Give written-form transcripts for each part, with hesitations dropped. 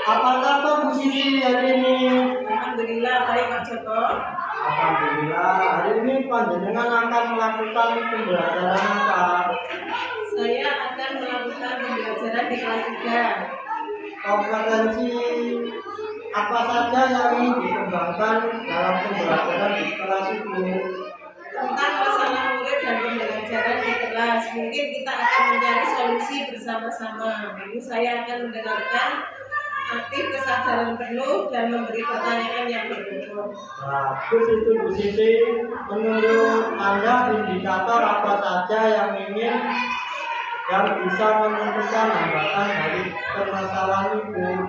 Apa kabar Bu Siti hari ini? Alhamdulillah baik Pak Joko. Alhamdulillah, hari ini panjenengan akan melakukan pembelajaran apa? Saya akan melakukan pembelajaran di kelas 3. Kompetensi apa saja yang ingin dikembangkan dalam pembelajaran di kelas itu? Tentang masalah murid dan pembelajaran di kelas, mungkin kita akan mencari solusi bersama-sama. Lalu saya akan mendengarkan aktif kesadaran penuh dan memberi pertanyaan yang berbobot. Bagus itu Bu Siti. Menurut Anda indikator apa saja yang bisa menentukan hambatan dari permasalahan itu?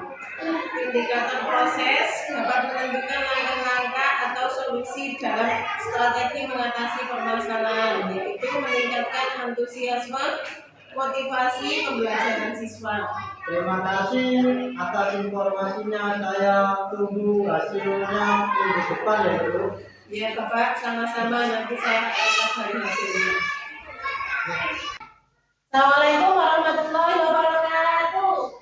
Indikator proses dapat menentukan langkah-langkah atau solusi dalam strategi mengatasi permasalahan, yaitu meningkatkan antusiasme, motivasi pembelajaran siswa. Terima kasih atas informasinya. Saya tunggu hasilnya minggu depan ya Bu. Ya Bapak, sama-sama, nanti saya akan kabari hasilnya. Assalamualaikum warahmatullahi wabarakatuh.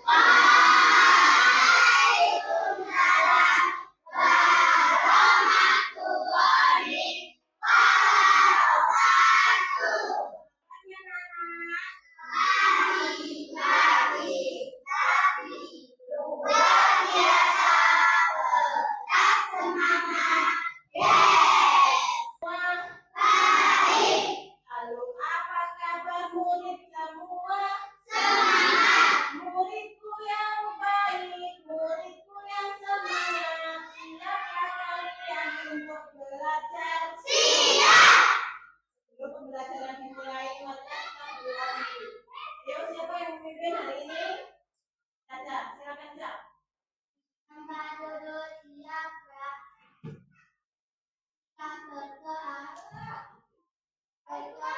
Halo, apa kabar murid semua? Semangat! Muridku yang baik, muridku yang semangat. Siapkah kalian untuk belajar? Siap! Sebelum pembelajaran dimulai, maka kita berdoa dulu. Ayo, siapa yang memimpin hari ini? Caca, silakan Caca. Tempat duduk siap, Kak. Kita berdoa. Baiklah,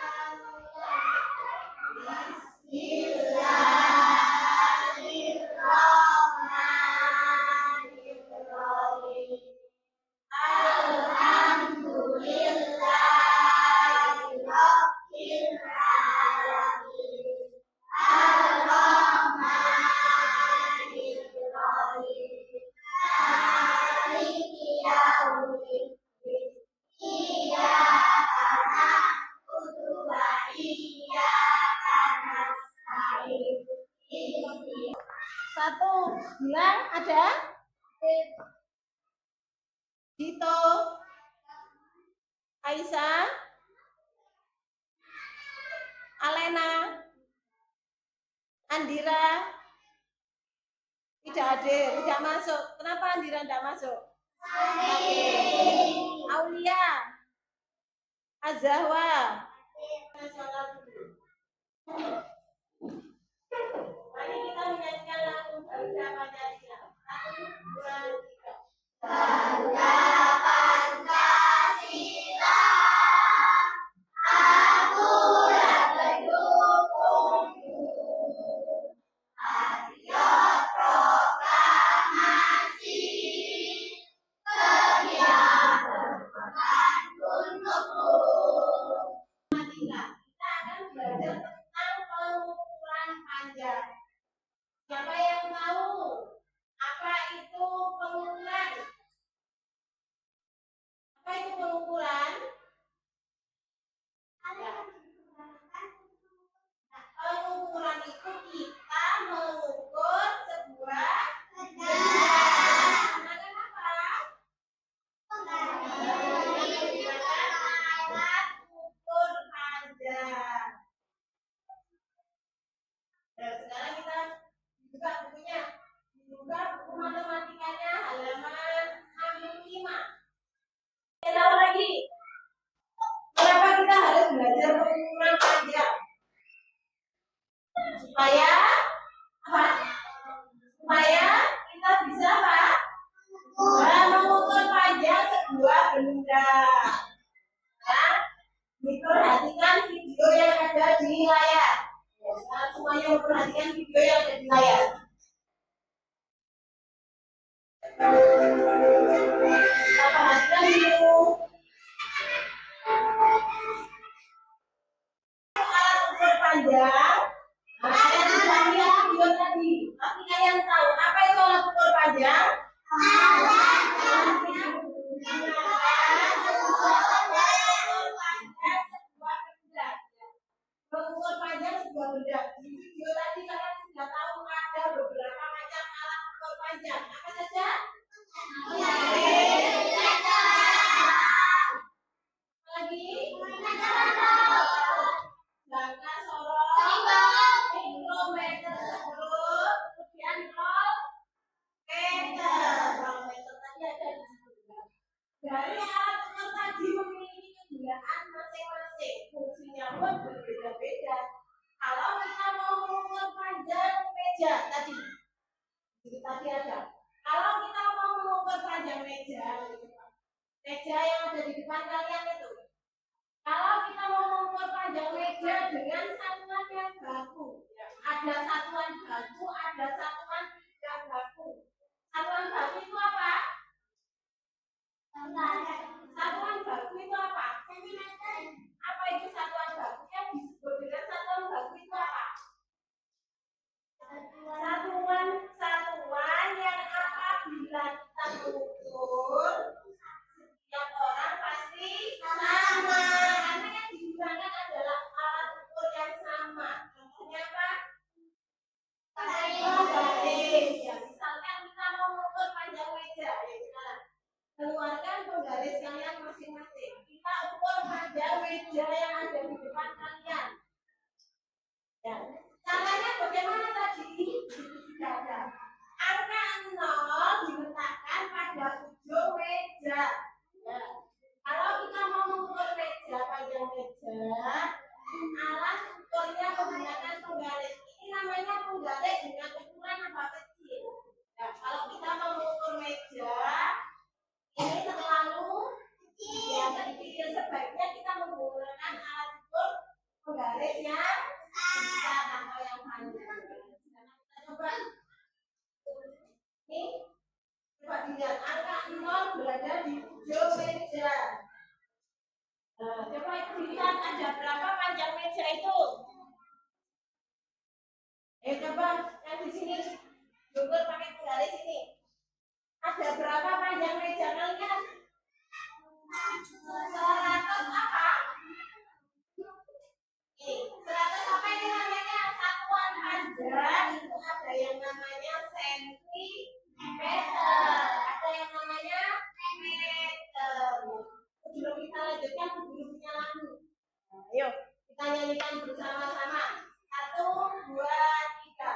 Bismillahirrahmanirrahim. Alhamdulillahirabbil alamin. Ar-Rahmanirrahim. Maliki yaumiddin. Iyyaka na'budu wa iyyaka nasta'in. Satu, bilang ada? Dito, Aisyah, Alena, Andira, tidak hadir, tidak masuk. Kenapa Andira tidak masuk? Aulia, Azahwa. Mari kita menyanyikan lagu Garuda Pancasila. 1, 2, 3. Garuda Pancasila, akulah pendukungmu. Patriot proklamasi, sedia berkorban untukmu. Kita akan belajar tentang pengukuran panjang. Siapa yang tahu apa itu pengukuran? Apa itu pengukuran? Ya. Nah, pengukuran itu kita mengukur sebuah benda. Menggunakan apa? Menggunakan alat ukur panjang. Nah, sekarang kita buka bukunya. Buka buku matematikanya halaman 65. Kita lagi. Kenapa kita harus belajar pengukuran panjang? Supaya apa? Supaya kita bisa apa? Mengukur panjang sebuah benda. Nah, diperhatikan video yang ada di layar. Ya, semuanya memperhatikan video yang ada di layar. Kita perhatikan dulu. Alat ukur panjang. Nah, kalian sudah lihat video tadi. Tapi kalian tahu apa itu alat ukur sebuah benda. Di video tadi kalian sudah tahu ada beberapa macam alat ukur panjang. Apa saja? Lagi? Jangka sorot, mikrometer 10, kemudian meter tadi ada di situ. Dari alat ukur tadi memiliki kegunaan masing-masing, fungsinya pun berbeda-beda. Kalau kita mau mengukur panjang meja tadi ada. Kalau kita mau mengukur panjang meja yang ada di depan kalian itu. Kalau kita mau mengukur panjang meja dengan satuan yang baku, ada satuan baku, ada satuan tidak baku. Satuan baku itu apa? Satuan baku itu apa? Sentimeter. Apa itu satuan baku? Yang disebut dengan satuan baku itu apa? Satuan yang apabila kita mengukur setiap orang pasti sama. Karena yang digunakan adalah alat ukur yang sama. Contohnya apa? Penggaris. Ya, misalkan kita mau mengukur panjang meja, ya sekarang keluarkan penggaris kalian masing-masing. Kita ukur panjang meja yang ada di depan kalian. Ya. Caranya bagaimana tadi? Sudah ada. Angka 0 diletakkan pada ujung meja. Ya. Kalau kita mau mengukur meja, panjang meja, alat ukurnya menggunakan penggaris. Ini namanya penggaris dengan ukuran apa kecil. Ya, kalau kita mau mengukur meja, ini terlalu kecil. Ya, kecil. Sebaiknya kita menggunakan alat ukur penggaris yang besar atau yang panjang. Kita coba. Ini coba dilihat angka 0 berada di ujung meja. Nah, coba itu dilihat ada berapa panjang meja itu. Coba yang di sini ukur pakai penggaris ini. Ada berapa panjang meja kalian? 100 apa? Ini 100 apa ini namanya? Satuan panjang itu ada yang namanya sentimeter, ada yang namanya meter. Sebelum kita lanjutkan guru punya lagu. Ayo kita nyanyikan bersama-sama. 1, 2, 3.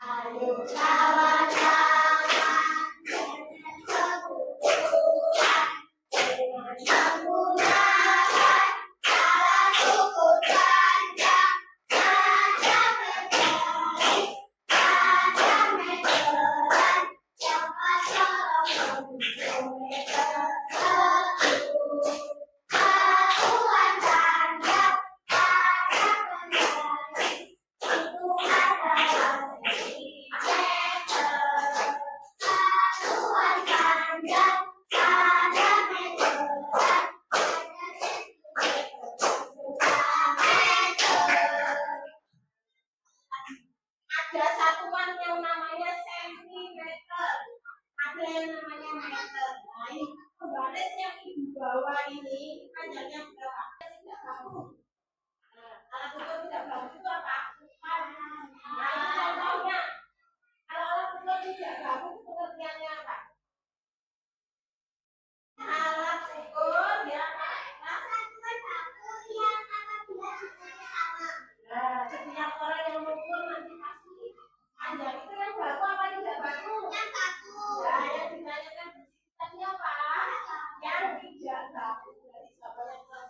Ayo kawan-kawan, sekutuan dengan menggunakan alat ukur panjang. Ada satuan yang namanya sentimeter, ada yang namanya meter. Nah, ini penggaris yang ibu bawa ini panjangnya berapa? Tidak baku. Nah, alat ukur tidak baku itu apa? Nah, ini contohnya. Kalau alat ukur tidak baku itu pengertiannya apa? Alat ukur yang satuan baku yang apabila ukurannya sama. Nah, setiap orang yang mengukur nanti pasti panjang itu yang baku apa tidak baku? Yang baku. Nah, yang ditanyakan di sini tadi apa? Yang tidak baku. Jadi jawabannya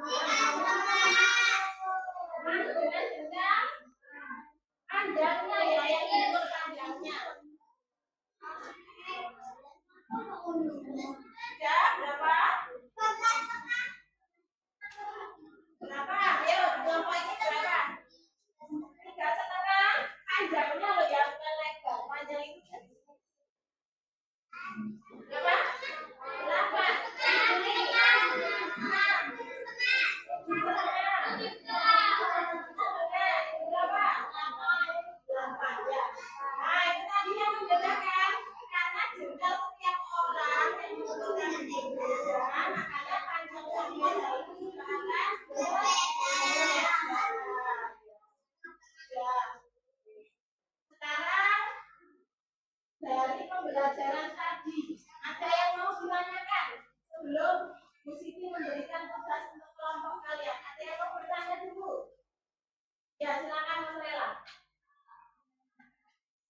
Dengan panjangnya ya, yang diukur panjangnya. Ya, berapa? Berapa? Ayo, kelompok ini berapa? 3,5. Panjangnya loh ya, bukan lebar. Panjang itu berapa? 8. Sekarang dari pembelajaran tadi, ada yang mau ditanyakan sebelum Bu Siti memberikan tugas untuk kelompok kalian? Ada yang mau bertanya dulu? Ya, silakan Mas Rela.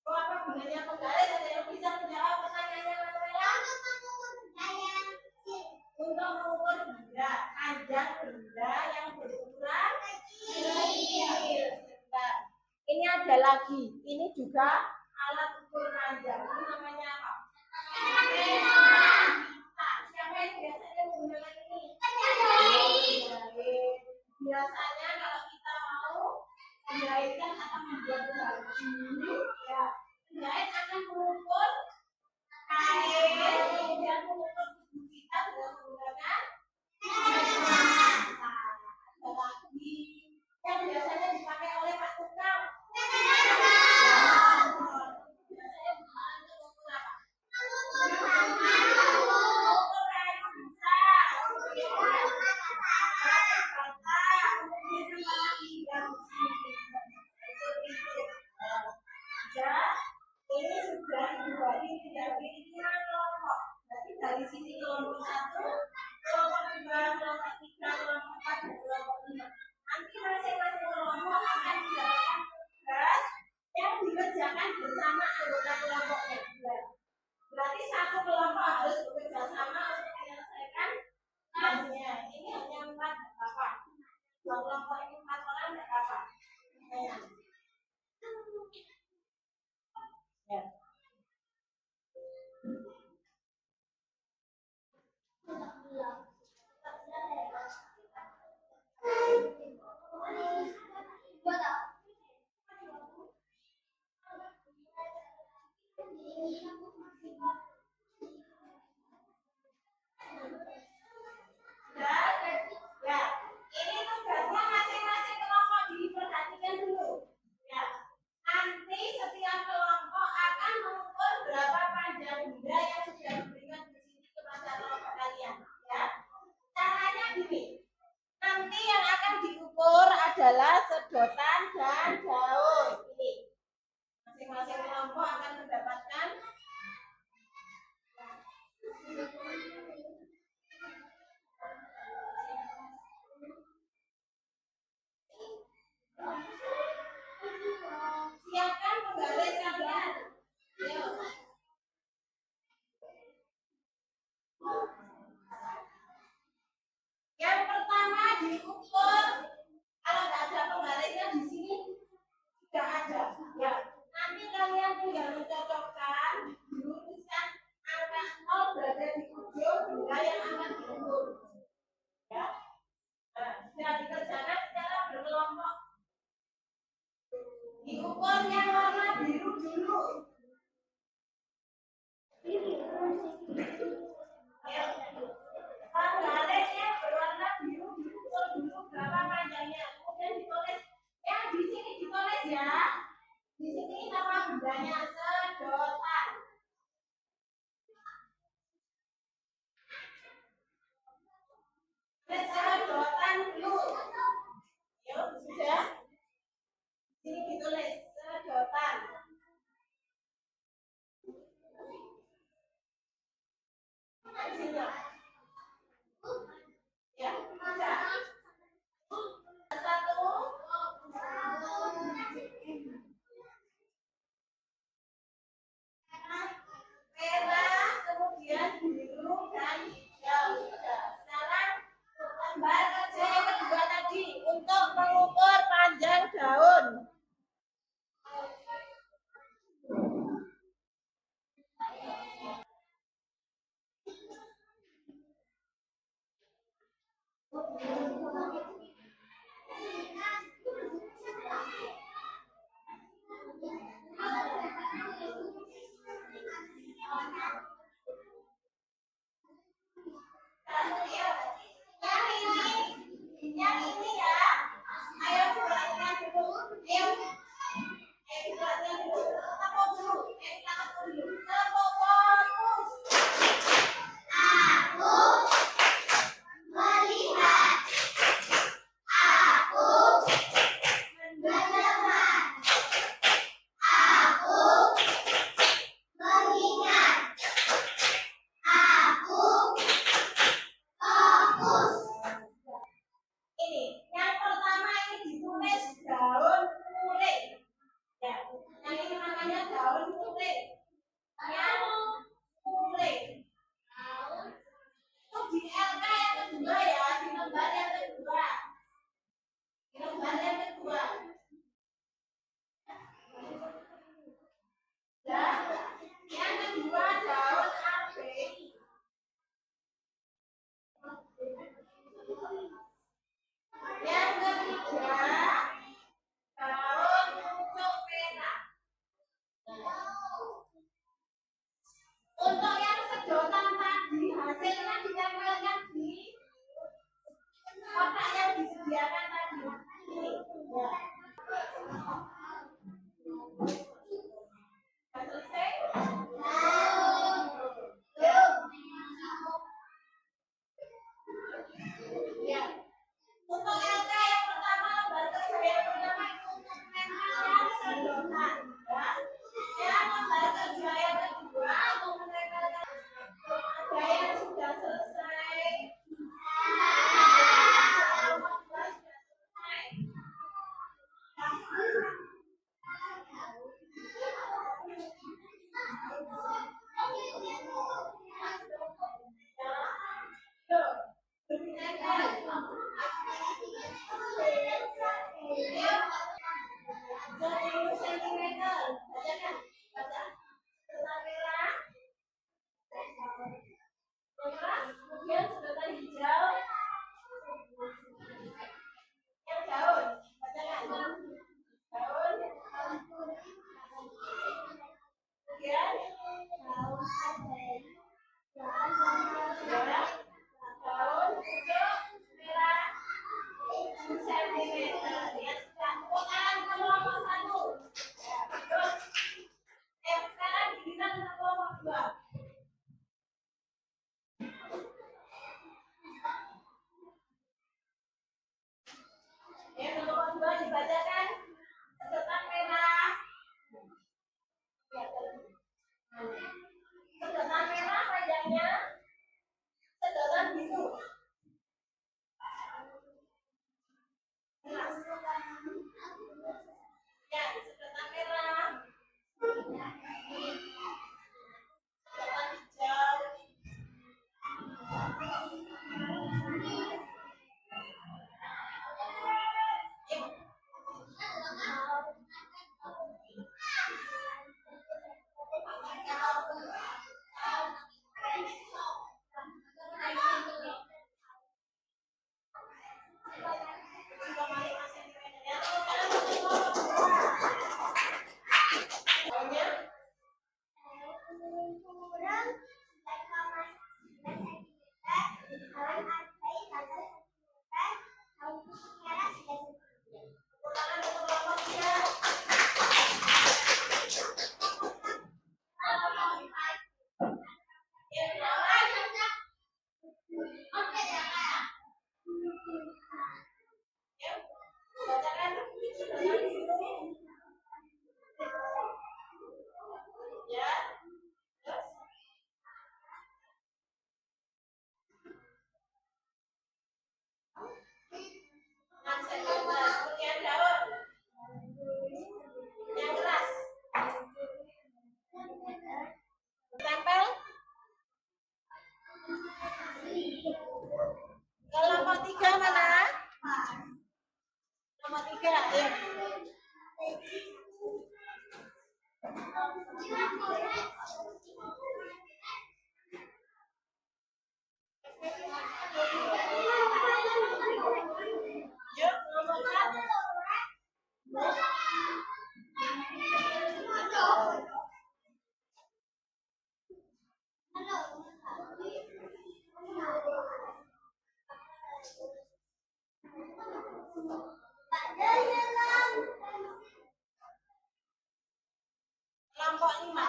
Oh, apa gunanya penggaris? Ada yang bisa menjawab pertanyaannya Mas Rela? Untuk mengukur benda, panjang benda yang berukuran kecil. Sebentar. Ini ada lagi. Ini juga alat ukur panjang. Ini namanya apa? Siapa yang biasanya menggunakan ini? Biasanya kalau kita mau penjahit kan akan membuat baju, ya. Penjahit akan mengukur kain, kemudian mengukur tubuh kita dengan menggunakan lagi yang biasanya dipakai oleh Pak Tukang. Biasanya digunakan untuk mengukur apa? Mengukur kayu besar, kemudian bata, kemudian yang ya, ini sudah dibagi menjadi 5 kelompok. Jadi dari sini kelompok 1, kelompok 2, kelompok 3, kelompok 4, dan kelompok 5. Nanti masing-masing kelompok akan mendapatkan tugas yang dikerjakan bersama anggota kelompoknya. Berarti satu kelompok harus bekerja sama untuk menyelesaikan tugasnya. Ini hanya 4 apa? Dua kelompok ini 4 orang tidak apa? Ya. Ya, ini tugasnya masing-masing kelompok diperhatikan dulu. Ya, nanti setiap kelompok akan mengukur berapa panjang benda yang sudah diberikan di sini kepada kelompok kalian. Ya, caranya gini. Nanti yang akan diukur adalah sedotan dan daun. Ini masing-masing kelompok akan mendapatkan siapkan penggaris kalian. Yuk. Yang pertama diukur, kalau nggak ada penggarisnya di sini tidak ada. Ya, nanti kalian tinggal mencocokkan, diluruskan angka 0 berada di ujung benda yang akan diukur. Ya, nah, sudah dikerjakan secara berkelompok. Diukur yang warna biru dulu. Penggarisnya berwarna biru diukur dulu berapa panjangnya. Kemudian ditulis. Ya, di sini ditulis ya. Di sini nama bendanya sedotan. Sedotan blue. Yuk, sudah. Di sini ditulis sedotan. Ya, sudah. Satu. Merah, kemudian biru dan hijau. Sudah. Sekarang gambar kecil. kurang 9,9 cm, hewan atai pada 9 tahun merah 9 cm. Tangan untuk kelompok 3. Tempel. Kelompok 3 mana? Nomor 3, ayo. Yuk, nomor 4. Kelompok 5.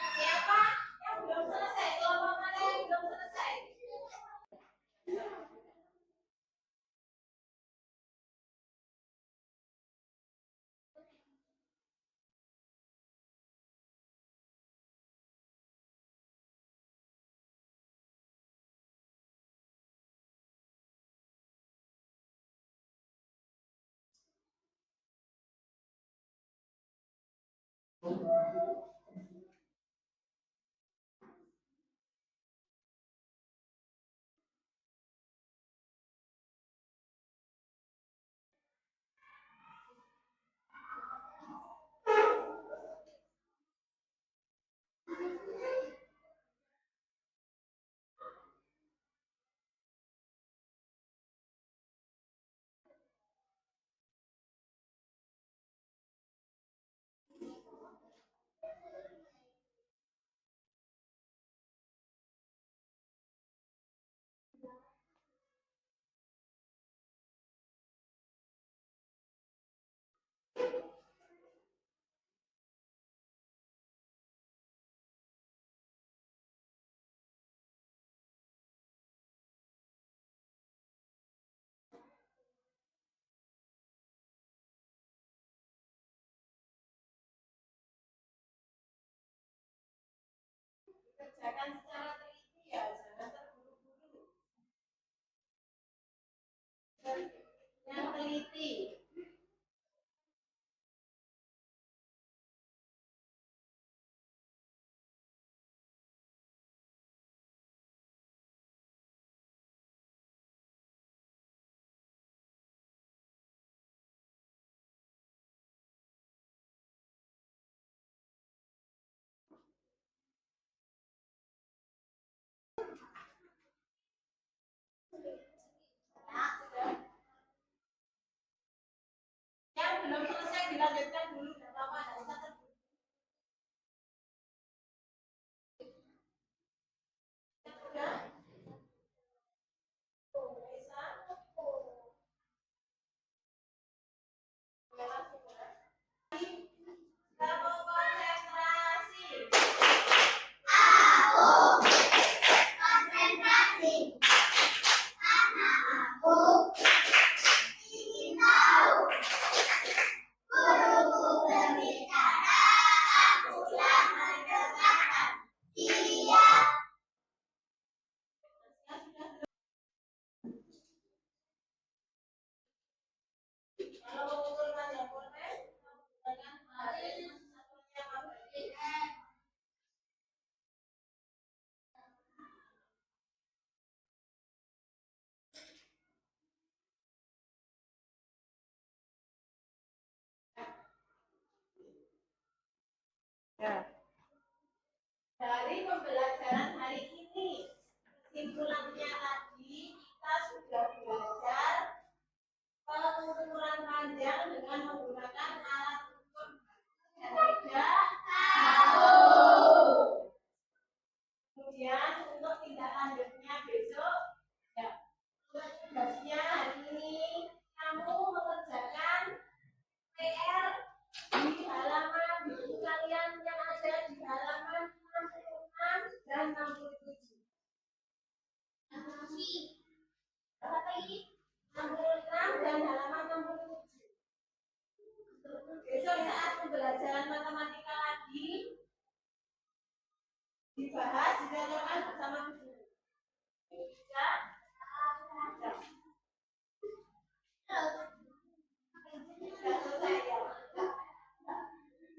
Siapa yang belum selesai? Kelompok mana yang belum selesai? Kerjakan secara teliti ya, jangan terburu-buru. Yang teliti. Yang belum selesai dilanjutkan dulu, tidak apa-apa, tidak usah terburu-buru. Sudah? Bisa? Kita mau konsentrasi. Konsentrasi. Karena aku ingin tahu guru-guru Dari pembelajaran hari ini, kesimpulannya tadi kita sudah belajar pengukuran panjang dengan menggunakan alat ukur dan tidak tahu. Kemudian untuk tindak lanjutnya besok, ya, tugasnya hari ini kamu mengerjakan PR di halaman buku kalian yang ada di halaman 66 dan 67. Berapa ini? 66 dan halaman 67. Besok saat pembelajaran matematika lagi dibahas, ditanyakan bersama guru. Bisa? Sudah selesai ya?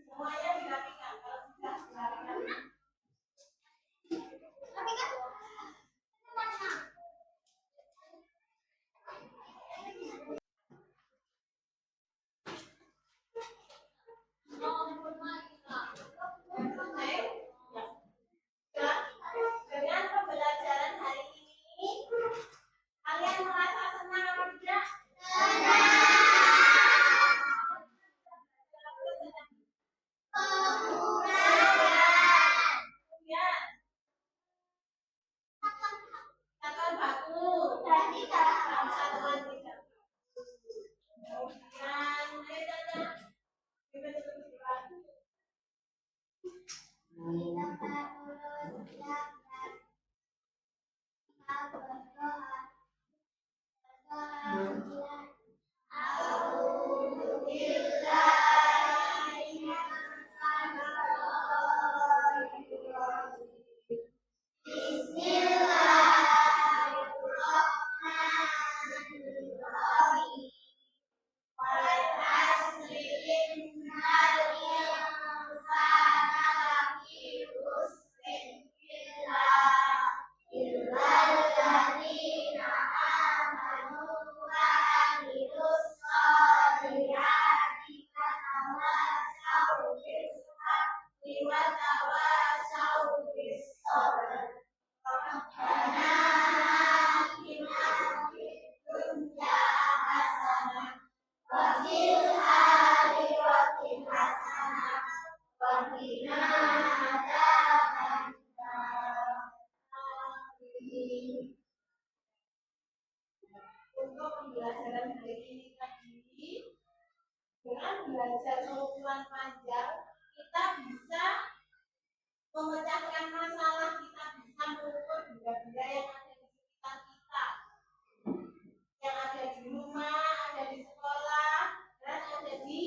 Semuanya dirapikan. Kalau sudah dirapikan. Dengan pembelajaran hari ini, kalian merasa senang atau tidak? Kemudian, satuan baku, satuan tidak. Kemudian, untuk pembelajaran hari ini tadi, dengan belajar pengukuran panjang, kita bisa memecahkan masalah, kita bisa mengukur benda-benda yang ada di sekitar kita, yang ada di rumah, ada di sekolah, dan ada di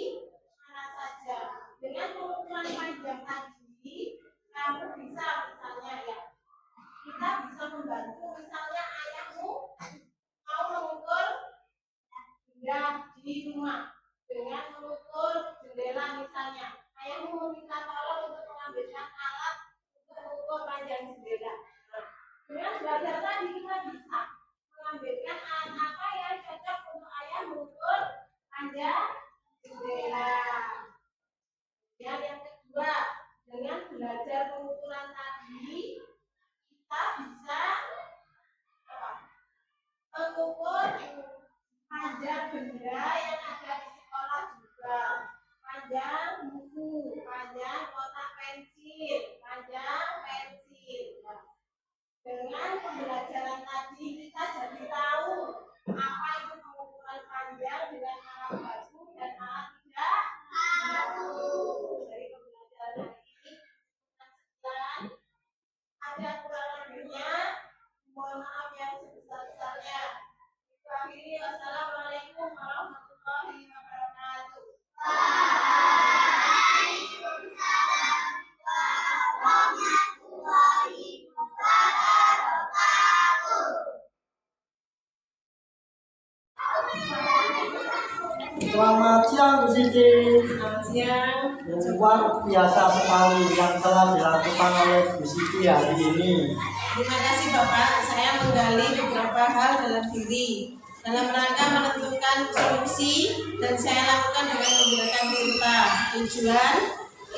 mana saja. Dengan pengukuran panjang tadi, kamu bisa misalnya ya, kita bisa membantu misalnya ayahmu mau mengukur benda di rumah dengan mengukur jendela misalnya. Ayahmu meminta tolong untuk mengambilkan alat untuk mengukur panjang jendela. Nah, dengan belajar tadi kita bisa mengambilkan alat apa yang cocok untuk ayah mengukur panjang jendela. Dan yang kedua, dengan belajar pengukuran tadi kita bisa mengukur panjang benda yang ada di sekolah juga, panjang buku, panjang kotak pensil, panjang pensil. Dengan pembelajaran tadi kita jadi tahu apa itu pengukuran panjang dengan alat baku dan alat tidak baku. Dari pembelajaran hari ini, sekian. Ada kurang lebihnya, mohon maaf yang sebesar-besarnya. Akhiri, wassalamualaikum warahmatullahi wabarakatuh. Waalaikumsalam warahmatullahi wabarakatuh. Selamat siang Bu Siti. Selamat siang. Luar biasa sekali yang telah dilakukan oleh Bu Siti hari ini. Terima kasih Bapak, saya menggali beberapa hal dalam diri dalam rangka menentukan solusi dan saya lakukan dengan menggunakan perintah. Tujuan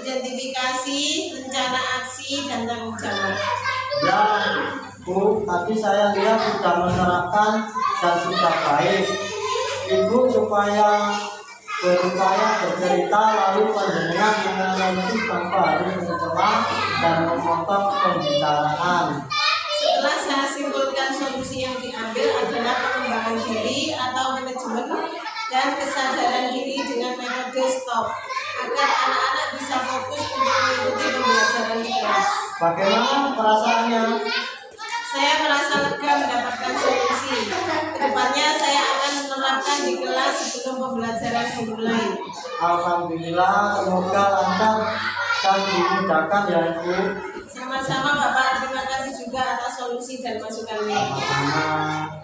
identifikasi, rencana aksi, dan tanggung jawab. Ya, Bu, tadi saya lihat sudah menerapkan dan sudah baik. Ibu supaya bercerita lalu panjenengan menganalisis tanpa harus mencela dan memotong pembicaraan. Setelah saya simpulkan, solusi yang diambil adalah pengembangan diri atau manajemen dan kesadaran diri dengan metode STOP agar anak-anak bisa fokus untuk mengikuti pembelajaran di kelas. Bagaimana perasaannya? Saya merasa lega mendapatkan solusi. Kedepannya saya akan menerapkan di kelas sebelum pembelajaran dimulai. Alhamdulillah, semoga lancar dan dimudahkan ya Ibu. Sama-sama Bapak, terima kasih juga atas solusi dan masukannya. Sama-sama.